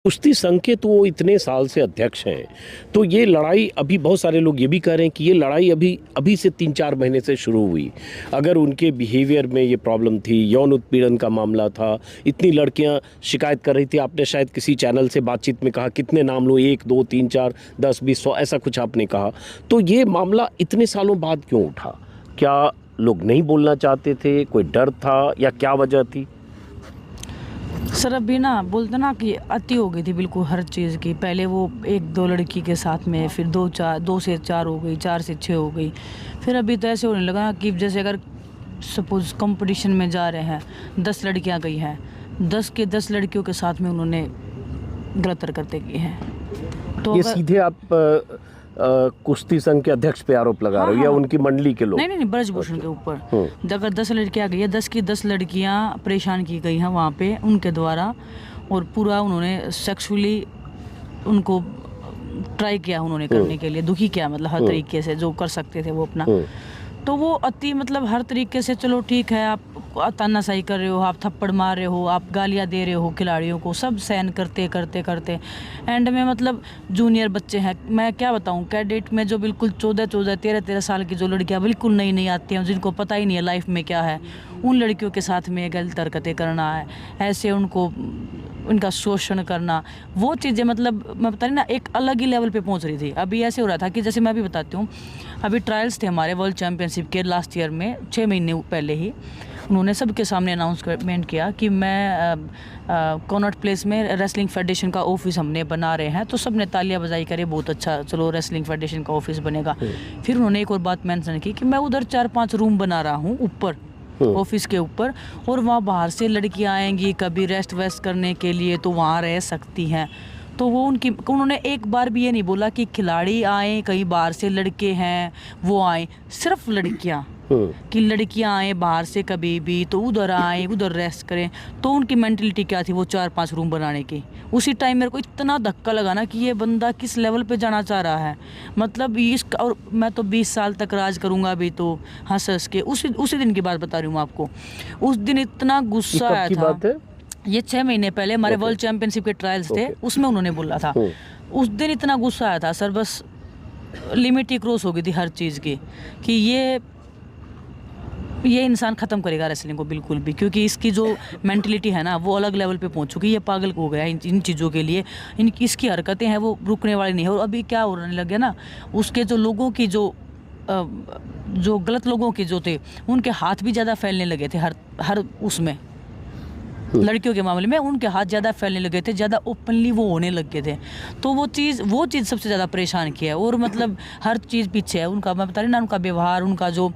कुश्ती संघ के तो वो इतने साल से अध्यक्ष हैं, तो ये लड़ाई अभी बहुत सारे लोग ये भी कह रहे हैं कि ये लड़ाई अभी अभी से 3-4 महीने से शुरू हुई। अगर उनके बिहेवियर में ये प्रॉब्लम थी, यौन उत्पीड़न का मामला था, इतनी लड़कियां शिकायत कर रही थी, आपने शायद किसी चैनल से बातचीत में कहा कितने नाम लो, 1 2 3 4 10 20 100 ऐसा कुछ आपने कहा, तो ये मामला इतने सालों बाद क्यों उठा? क्या लोग नहीं बोलना चाहते थे, कोई डर था या क्या वजह थी? सर अभी ना बोलते ना कि अति हो गई थी बिल्कुल हर चीज़ की। पहले वो 1-2 लड़की के साथ में, फिर 2 से 4 हो गई, 4 से 6 हो गई, फिर अभी तो ऐसे होने लगा कि जैसे अगर सपोज़ कंपटीशन में जा रहे हैं, 10 लड़कियां गई हैं, 10 के 10 लड़कियों के साथ में उन्होंने गलत हरकतें की हैं। तो ये अगर सीधे आप कुश्ती संघ के अध्यक्ष पे आरोप लगा रहे हो या उनकी मंडली के लोग? नहीं ब्रजभूषण के ऊपर अगर 10 लड़कियां गई है, 10 की 10 लड़कियां परेशान की गई हैं वहाँ पे उनके द्वारा, और पूरा उन्होंने सेक्सुअली उनको ट्राई किया उन्होंने करने के लिए, दुखी किया, मतलब हर तरीके से जो कर सकते थे वो अपना। तो वो अति मतलब हर तरीके से, चलो ठीक है आप तानाशाही कर रहे हो, आप थप्पड़ मार रहे हो, आप गालियाँ दे रहे हो खिलाड़ियों को, सब सहन करते करते करते एंड में मतलब जूनियर बच्चे हैं, मैं क्या बताऊं, कैडेट में जो बिल्कुल 14 13 साल की जो लड़कियां बिल्कुल नई नई आती हैं, जिनको पता ही नहीं है लाइफ में क्या है, उन लड़कियों के साथ में गलत हरकतें करना है, ऐसे उनको उनका शोषण करना, वो चीज़ें मतलब मैं बता रही ना एक अलग ही लेवल पे पहुंच रही थी। अभी ऐसे हो रहा था कि जैसे मैं अभी बताती हूँ, अभी ट्रायल्स थे हमारे वर्ल्ड चैम्पियनशिप के लास्ट ईयर में, 6 महीने पहले ही उन्होंने सबके सामने अनाउंसमेंट किया कि मैं कॉनॉट प्लेस में रेसलिंग फेडरेशन का ऑफिस हमने बना रहे हैं, तो सब ने तालियां बजाई करे, बहुत अच्छा, चलो रेसलिंग फेडरेशन का ऑफिस बनेगा। फिर उन्होंने एक और बात मेंशन की कि मैं उधर 4-5 रूम बना रहा हूँ ऊपर ऑफिस के ऊपर, और वहाँ बाहर से लड़कियाँ आएंगी कभी रेस्ट वेस्ट करने के लिए, तो वहाँ रह सकती हैं। तो वो उन्होंने एक बार भी ये नहीं बोला कि खिलाड़ी आए, कहीं बाहर से लड़के हैं वो आए, सिर्फ लड़कियाँ, कि लड़कियां आए बाहर से कभी भी तो उधर आए, उधर रेस्ट करें। तो उनकी मेंटलिटी क्या थी वो 4-5 रूम बनाने की। उसी टाइम मेरे को इतना धक्का लगा ना कि ये बंदा किस लेवल पे जाना चाह रहा है, मतलब और मैं तो 20 साल तक राज करूंगा अभी तो हंस के। उसी दिन की बात बता रही हूँ आपको, उस दिन इतना गुस्सा आया था, ये 6 महीने पहले हमारे वर्ल्ड चैंपियनशिप के ट्रायल्स थे, उसमें उन्होंने बोला था। उस दिन इतना गुस्सा आया था सर, बस लिमिट ही क्रॉस हो गई थी हर चीज़ की, कि ये इंसान ख़त्म करेगा रेसलिंग को बिल्कुल भी, क्योंकि इसकी जो मेंटलिटी है ना वो अलग लेवल पे पहुंच चुकी है, ये पागल हो गया है इन चीज़ों के लिए, इसकी हरकतें हैं वो रुकने वाली नहीं है। और अभी क्या होने लग गया ना, उसके जो लोगों की जो गलत लोगों के जो थे उनके हाथ भी ज़्यादा फैलने लगे थे, हर उसमें लड़कियों के मामले में उनके हाथ ज़्यादा फैलने लगे थे, ज़्यादा ओपनली वो होने लग गए थे। तो वो चीज़ सबसे ज़्यादा परेशान किया है, और मतलब हर चीज़ पीछे है उनका, मैं बता रही ना, उनका व्यवहार, उनका जो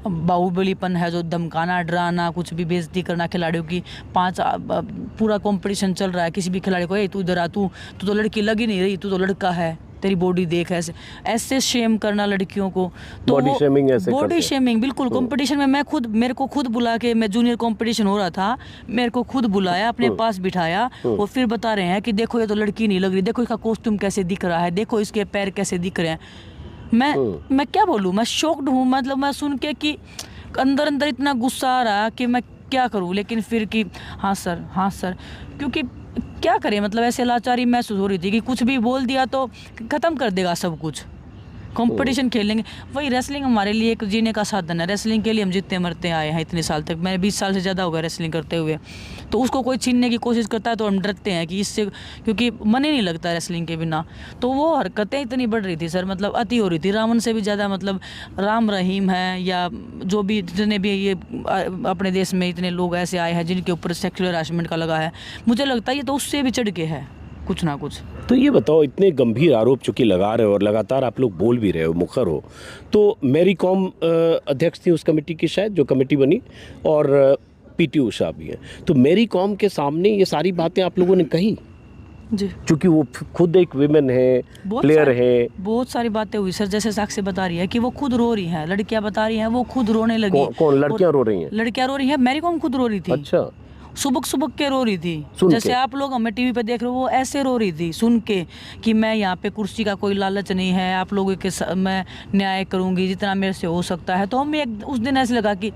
बाहुबलीपन है, जो धमकाना डराना, कुछ भी बेइज्जती करना खिलाड़ियों की। पूरा कंपटीशन चल रहा है, किसी भी खिलाड़ी को तू इधर आ, तू तो लड़की लग ही नहीं रही, तू तो लड़का है, तेरी बॉडी देख, ऐसे शेम करना लड़कियों को। तो बॉडी शेमिंग बिल्कुल कंपटीशन में मेरे को खुद बुला के, मैं जूनियर कंपटीशन हो रहा था, मेरे को खुद बुलाया, अपने पास बिठाया, और फिर बता रहे हैं कि देखो ये तो लड़की नहीं लग रही, देखो इसका कॉस्ट्यूम कैसे दिख रहा है, देखो इसके पैर कैसे दिख रहे हैं। मैं क्या बोलूँ, मैं शॉक्ड हूँ, मतलब मैं सुन के कि अंदर इतना गुस्सा आ रहा कि मैं क्या करूँ, लेकिन फिर कि हाँ सर, क्योंकि क्या करें, मतलब ऐसे लाचारी महसूस हो रही थी कि कुछ भी बोल दिया तो ख़त्म कर देगा सब कुछ। कंपटीशन खेलेंगे, वही रेसलिंग हमारे लिए एक जीने का साधन है, रेसलिंग के लिए हम जीतते मरते आए हैं इतने साल तक। मैंने 20 साल से ज़्यादा हो गया रेसलिंग करते हुए, तो उसको कोई छीनने की कोशिश करता है तो हम डरते हैं कि इससे, क्योंकि मन ही नहीं लगता रेसलिंग के बिना। तो वो हरकतें इतनी बढ़ रही थी सर, मतलब अति हो रही थी, रावण से भी ज़्यादा, मतलब राम रहीम है या जो भी जितने भी ये अपने देश में इतने लोग ऐसे आए हैं जिनके ऊपर सेक्सुअल हरासमेंट का लगा है, मुझे लगता है ये तो उससे भी चढ़ के है कुछ ना कुछ। तो ये बताओ, इतने गंभीर आरोप चूंकि लगा रहे हो और लगातार आप लोग बोल भी रहे हो, मुखर हो, तो मैरी कॉम अध्यक्ष थी उस कमेटी की, शायद जो कमेटी बनी, और पीटी उषा भी है, तो मैरी कॉम के सामने ये सारी बातें आप लोगों ने कही जी, क्योंकि वो खुद एक विमेन है, प्लेयर है? बहुत सारी बातें हुई सर, जैसे साक्षी बता रही है कि वो खुद रो रही है, लड़कियां बता रही हैं वो खुद रोने लगी। कौन लड़कियां रो रही हैं? लड़कियां रो रही हैं, मैरी कॉम खुद रो रही थी। अच्छा, सुबक के रो रही थी, जैसे आप लोग हमें टीवी पे देख रहे हो, वो ऐसे रो रही थी सुन के कि मैं यहाँ पे कुर्सी का कोई लालच नहीं है, आप लोगों के मैं न्याय करूँगी जितना मेरे से हो सकता है। तो हमें उस दिन ऐसे लगा कि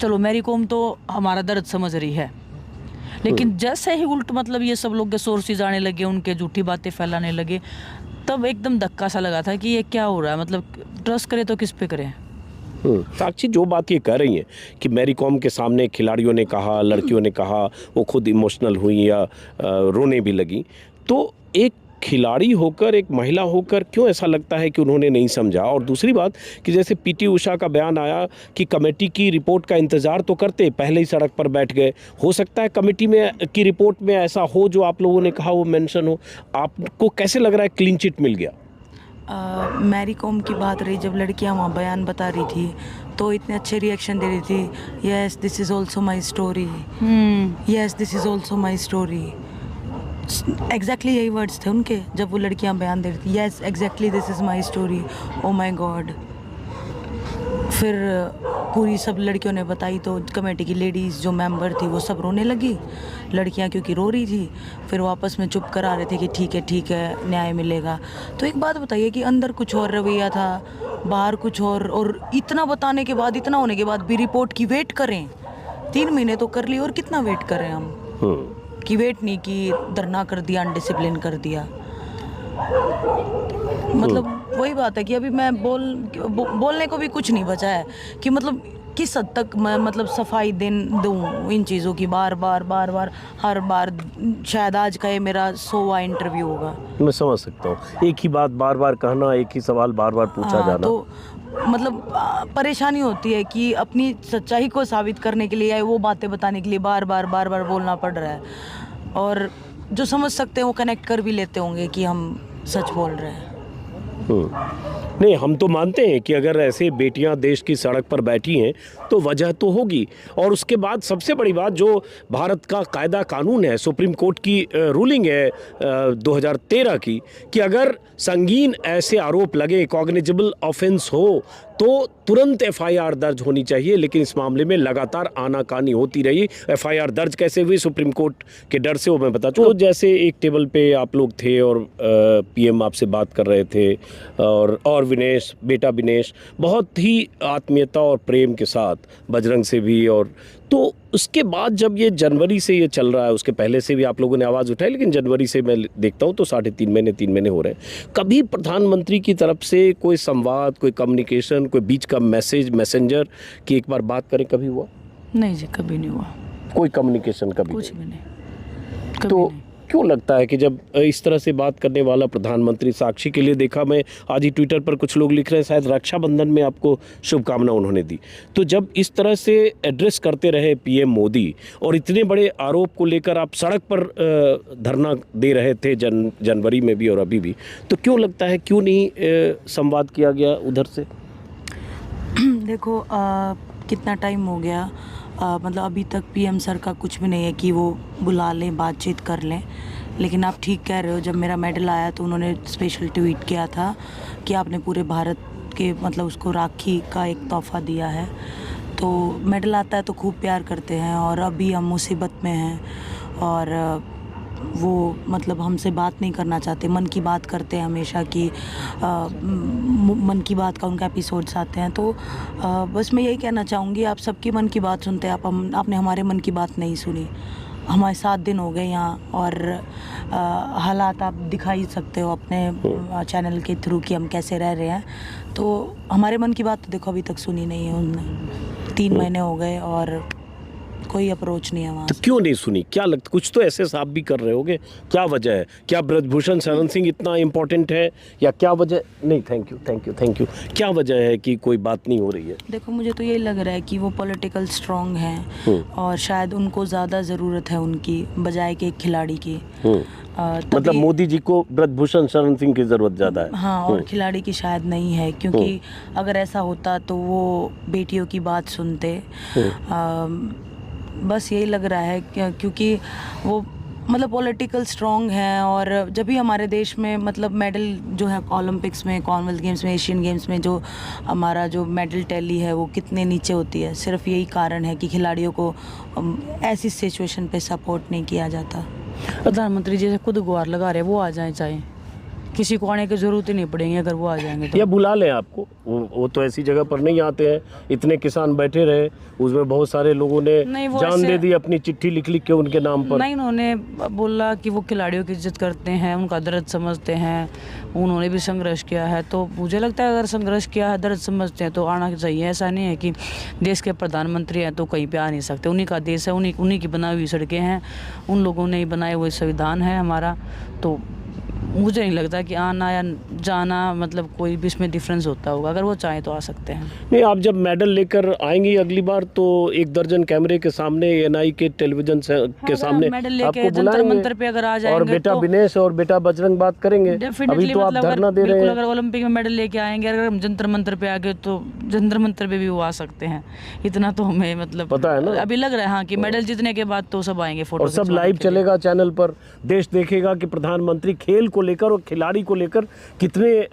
चलो मैरी कॉम तो हमारा दर्द समझ रही है, लेकिन जैसे ही उल्ट मतलब ये सब लोग के सोर्सेज आने लगे, उनके झूठी बातें फैलाने लगे, तब एकदम धक्का सा लगा था कि ये क्या हो रहा है, मतलब ट्रस्ट करे तो किस पे करें। साक्षी, जो बात ये कह रही हैं कि मैरी कॉम के सामने खिलाड़ियों ने कहा, लड़कियों ने कहा, वो खुद इमोशनल हुई या रोने भी लगी, तो एक खिलाड़ी होकर, एक महिला होकर क्यों ऐसा लगता है कि उन्होंने नहीं समझा? और दूसरी बात कि जैसे पीटी उषा का बयान आया कि कमेटी की रिपोर्ट का इंतज़ार तो करते, पहले ही सड़क पर बैठ गए। हो सकता है कमेटी में की रिपोर्ट में ऐसा हो जो आप लोगों ने कहा वो मेंशन हो। आपको कैसे लग रहा है क्लीन चिट मिल गया? मैरी कॉम की बात रही, जब लड़कियां वहाँ बयान बता रही थी तो इतने अच्छे रिएक्शन दे रही थी, yes this is also my story, yes this is also my story. Exactly यही वर्ड्स थे उनके जब वो लड़कियां बयान दे रही थी, yes exactly this is my story, oh my god. फिर पूरी सब लड़कियों ने बताई तो कमेटी की लेडीज़ जो मेंबर थी वो सब रोने लगी, लड़कियां क्योंकि रो रही थी। फिर वो आपस में चुप करा रहे थे कि ठीक है न्याय मिलेगा। तो एक बात बताइए कि अंदर कुछ और रवैया था, बाहर कुछ और इतना बताने के बाद, इतना होने के बाद भी रिपोर्ट की वेट करें। 3 महीने तो कर ली, और कितना वेट करें हम कि वेट नहीं की, धरना कर दिया, अनडिसिप्लिन कर दिया। मतलब वही बात है कि अभी मैं बोलने को भी कुछ नहीं बचा है कि मतलब किस हद तक मैं मतलब सफाई दूं इन चीज़ों की, बार बार हर बार। शायद आज का ये मेरा 100वां इंटरव्यू होगा। मैं समझ सकता हूँ, एक ही बात बार बार कहना, एक ही सवाल बार बार पूछा जाना, तो मतलब परेशानी होती है कि अपनी सच्चाई को साबित करने के लिए या वो बातें बताने के लिए बार बार बोलना पड़ रहा है। और जो समझ सकते हैं वो कनेक्ट कर भी लेते होंगे कि हम सच बोल रहे हैं। नहीं, हम तो मानते हैं कि अगर ऐसे बेटियां देश की सड़क पर बैठी हैं तो वजह तो होगी। और उसके बाद सबसे बड़ी बात, जो भारत का कायदा कानून है, सुप्रीम कोर्ट की रूलिंग है 2013 की, कि अगर संगीन ऐसे आरोप लगे, कॉग्निजेबल ऑफेंस हो, तो तुरंत एफआईआर दर्ज होनी चाहिए। लेकिन इस मामले में लगातार आनाकानी होती रही। एफआईआर दर्ज कैसे हुई? सुप्रीम कोर्ट के डर से, वो मैं बता चुका। तो जैसे एक टेबल पे आप लोग थे और पीएम आपसे बात कर रहे थे, और विनेश, बेटा विनेश बहुत ही आत्मीयता और प्रेम के साथ, बजरंग से भी, और तो उसके बाद जब ये जनवरी से ये चल रहा है, उसके पहले से भी आप लोगों ने आवाज़ उठाई, लेकिन जनवरी से मैं देखता हूँ तो 3.5 महीने हो रहे हैं। कभी प्रधानमंत्री की तरफ से कोई संवाद, कोई कम्युनिकेशन, कोई बीच का मैसेंजर कि एक बार बात करें, कभी हुआ? नहीं जी, कभी नहीं हुआ कोई कम्युनिकेशन कभी? कुछ भी नहीं, कभी तो नहीं। क्यों लगता है कि जब इस तरह से बात करने वाला प्रधानमंत्री, साक्षी के लिए देखा मैं आज ही ट्विटर पर कुछ लोग लिख रहे हैं शायद रक्षाबंधन में आपको शुभकामना उन्होंने दी, तो जब इस तरह से एड्रेस करते रहे पीएम मोदी और इतने बड़े आरोप को लेकर आप सड़क पर धरना दे रहे थे जनवरी में भी और अभी भी, तो क्यों लगता है क्यों नहीं संवाद किया गया उधर से? देखो कितना टाइम हो गया, मतलब अभी तक पीएम सर का कुछ भी नहीं है कि वो बुला लें, बातचीत कर लें। लेकिन आप ठीक कह रहे हो, जब मेरा मेडल आया तो उन्होंने स्पेशल ट्वीट किया था कि आपने पूरे भारत के मतलब उसको राखी का एक तोहफा दिया है। तो मेडल आता है तो खूब प्यार करते हैं, और अभी हम मुसीबत में हैं और वो मतलब हमसे बात नहीं करना चाहते, मन की बात करते हैं हमेशा कि मन की बात का उनका एपिसोड्स आते हैं। तो बस मैं यही कहना चाहूँगी, आप सबकी मन की बात सुनते हैं, आपने हमारे मन की बात नहीं सुनी। हमारे 7 दिन हो गए यहाँ, और हालात आप दिखा ही सकते हो अपने चैनल के थ्रू कि हम कैसे रह रहे हैं। तो हमारे मन की बात तो देखो अभी तक सुनी नहीं है उनने। 3 महीने हो गए और कोई अप्रोच नहीं है वहाँ तो क्यों नहीं सुनी? क्या लगता, कुछ तो ऐसे साफ भी कर रहे होगे, क्या वजह है? क्या ब्रजभूषण शरण सिंह इतना इम्पोर्टेंट है, या क्या वजह? नहीं, थैंक यू, क्या वजह है कि कोई बात नहीं हो रही है? देखो, मुझे तो यही लग रहा है कि वो पॉलिटिकल स्ट्रॉन्ग हैं और शायद उनको ज़्यादा ज़रूरत है उनकी बजाय के एक खिलाड़ी की। मतलब मोदी जी को ब्रजभूषण शरण सिंह की ज़रूरत ज़्यादा है। हाँ, और खिलाड़ी की शायद नहीं है, क्योंकि अगर ऐसा होता तो वो बेटियों की बात सुनते। बस यही लग रहा है क्योंकि वो मतलब पॉलिटिकल स्ट्रॉन्ग हैं, और जब भी हमारे देश में मतलब मेडल जो है ओलंपिक्स में, कॉमनवेल्थ गेम्स में, एशियन गेम्स में जो हमारा जो मेडल टैली है वो कितने नीचे होती है, सिर्फ यही कारण है कि खिलाड़ियों को ऐसी सिचुएशन पे सपोर्ट नहीं किया जाता। प्रधानमंत्री जी से खुद गुहार लगा रहे, वो आ जाए चाहे। किसी को आने की ज़रूरत ही नहीं पड़ेगी अगर वो आ जाएंगे तो। या बुला लें आपको, वो तो ऐसी जगह पर नहीं आते हैं। इतने किसान बैठे रहे, उसमें बहुत सारे लोगों ने नहीं, वो जान ऐसे- दे दी, अपनी चिट्ठी लिख के उनके नाम पर। नहीं, उन्होंने बोला कि वो खिलाड़ियों की इज्जत करते हैं, उनका दर्द समझते हैं, उन्होंने भी संघर्ष किया है। तो मुझे लगता है अगर संघर्ष किया है, दर्द समझते हैं तो आना चाहिए। ऐसा नहीं है कि देश के प्रधानमंत्री हैं तो कहीं पे आ नहीं सकते। उन्हीं का देश है, उन्हीं की बनाई हुई सड़कें हैं, उन लोगों ने ही बनाए हुए संविधान है हमारा। तो मुझे नहीं लगता कि आना या जाना मतलब कोई भी इसमें डिफरेंस होता होगा। अगर वो चाहें तो आ सकते हैं। नहीं, आप जब मेडल लेकर आएंगी अगली बार तो 1 दर्जन कैमरे के सामने, एएनआई के टेलीविजन के सामने मेडल लेके आपको जंतर बुलाएंगे मंतर पे अगर आ जाएंगे और बेटा तो विनेश और बेटा बजरंग बात करेंगे। अभी डेफिनेटली तो आप मतलब धरना दे रहे बिल्कुल हैं। अगर ओलंपिक में मेडल लेके आएंगे, अगर हम जंतर मंतर पे आ गए तो जंतर मंतर पे भी वो आ सकते हैं। इतना तो हमें मतलब पता है ना? अभी लग रहा है हाँ कि मेडल जीतने के बाद तो सब आएंगे फोटो और सब लाइव चलेगा चैनल पर, देश देखेगा कि प्रधानमंत्री खेल को लेकर और खिलाड़ी को लेकर कितने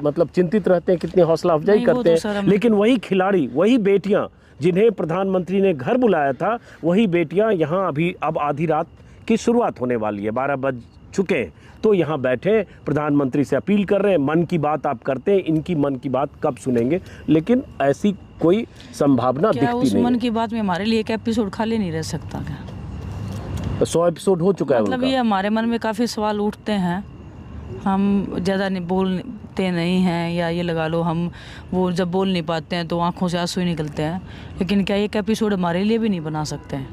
मतलब चिंतित रहते हैं, कितनी हौसला अफजाई नहीं, वो करते तो हैं। सर हम- लेकिन वही खिलाड़ी, वही बेटियां जिन्हें प्रधानमंत्री ने घर बुलाया था, वही बेटियां यहाँ अभी अब आधी रात की शुरुआत होने वाली है, 12 बज चुके हैं, तो यहाँ बैठे प्रधानमंत्री से अपील कर रहे हैं। मन की बात आप करते हैं, इनकी मन की बात कब सुनेंगे? लेकिन ऐसी कोई संभावना क्या दिखती उस नहीं मन है। की बात में हमारे लिए एक एपिसोड खाली नहीं रह सकता क्या? 100 एपिसोड हो चुका है मतलब उनका। ये हमारे मन में काफ़ी सवाल उठते हैं, हम ज़्यादा नहीं बोलते नहीं हैं, या ये लगा लो हम वो जब बोल नहीं पाते हैं तो आंखों से आंसू ही निकलते हैं। लेकिन क्या एक एपिसोड हमारे लिए भी नहीं बना सकते हैं?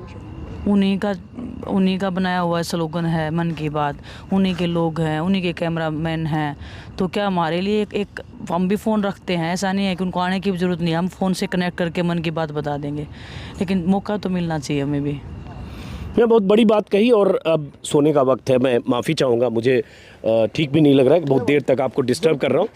उन्हीं का बनाया हुआ स्लोगन है मन की बात, उन्हीं के लोग हैं, उन्हीं के कैमरामैन हैं। तो क्या हमारे लिए एक हम भी फ़ोन रखते हैं, ऐसा नहीं है कि उनको आने की भी ज़रूरत नहीं है, हम फ़ोन से कनेक्ट करके मन की बात बता देंगे। लेकिन मौका तो मिलना चाहिए हमें भी। ये बहुत बड़ी बात कही। और अब सोने का वक्त है, मैं माफ़ी चाहूँगा, मुझे ठीक भी नहीं लग रहा है कि बहुत देर तक आपको डिस्टर्ब कर रहा हूँ।